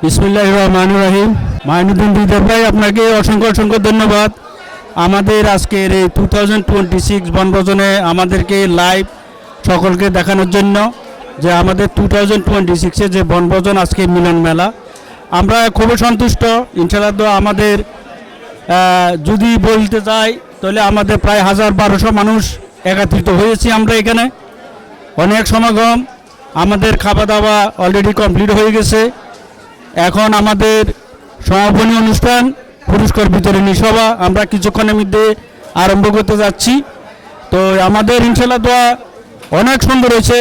বিসমিল্লাহির রহমানির রহিম। মাইনুদ্দিন দিদার ভাই, আপনাকে অসংখ্য অসংখ্য ধন্যবাদ। আমাদের আজকের এই 2026 বনভোজনে আমাদেরকে লাইভ সকলকে দেখানোর জন্য যে আমাদের 2026-এ যে বনভোজন আজকে মিলন মেলা, আমরা খুবই সন্তুষ্ট। ইনশাআল্লাহ আমাদের যদি বলতে যাই তাহলে আমাদের প্রায় 1000-1200 মানুষ একত্রিত হয়েছি আমরা এখানে। অনেক সমাগম, আমাদের খাওয়া দাওয়া অলরেডি কমপ্লিট হয়ে গেছে। এখন আমাদের সমাপনী অনুষ্ঠান, পুরস্কার বিতরণী সভা আমরা কিছুক্ষণের মধ্যে আরম্ভ করতে যাচ্ছি। তো আমাদের ইনশাআল্লাহ অনেক সুন্দর হয়েছে,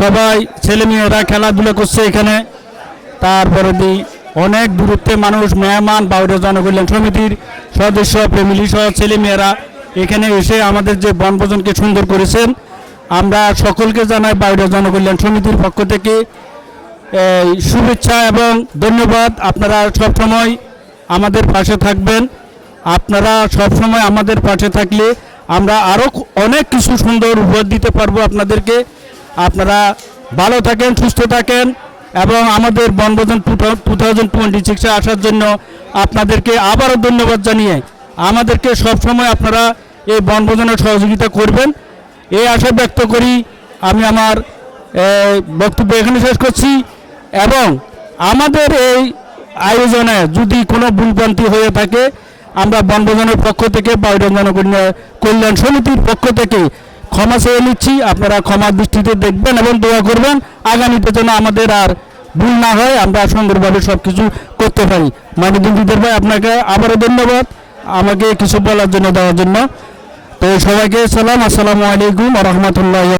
সবাই ছেলেমেয়েরা খেলাধুলা করছে এখানে। তারপরে অনেক দূরত্বে মানুষ, মেহমান, বাউড়া জনকল্যাণ সমিতির সদস্য, ফ্যামিলি সহ ছেলেমেয়েরা এখানে এসে আমাদের যে বনভোজনকে সুন্দর করেছেন। আমরা সকলকে জানাই বাউড়া জনকল্যাণ সমিতির পক্ষ থেকে শুভেচ্ছা এবং ধন্যবাদ। আপনারা সবসময় আমাদের পাশে থাকবেন। আপনারা সবসময় আমাদের পাশে থাকলে আমরা আরও অনেক কিছু সুন্দর উপহার দিতে পারবো আপনাদেরকে। আপনারা ভালো থাকেন, সুস্থ থাকেন এবং আমাদের বনভোজন 2026-এ আসার জন্য আপনাদেরকে আবারও ধন্যবাদ জানিয়ে আমাদেরকে সবসময় আপনারা এই বনভোজনের সহযোগিতা করবেন, এই আশা ব্যক্ত করি আমি আমার বক্তব্য এখানে শেষ করছি। এবং আমাদের এই আয়োজনে যদি কোনো ভুলভ্রান্তি হয়ে থাকে, আমরা বনভোজনের পক্ষ থেকে বাউড়া জনকল্যাণ সমিতির পক্ষ থেকে ক্ষমা চেয়ে নিচ্ছি। আপনারা ক্ষমা দৃষ্টিতে দেখবেন এবং দোয়া করবেন আগামীতে যেন আমাদের আর ভুল না হয়, আমরা সুন্দরভাবে সব কিছু করতে পারি। মাইনুদ্দিন দিদার ভাই, আপনাকে আবারও ধন্যবাদ আমাকে কিছু বলার জন্য, দেওয়ার জন্য। তো সবাইকে সালাম, আসসালামু আলাইকুম ওয়া রাহমাতুল্লাহি।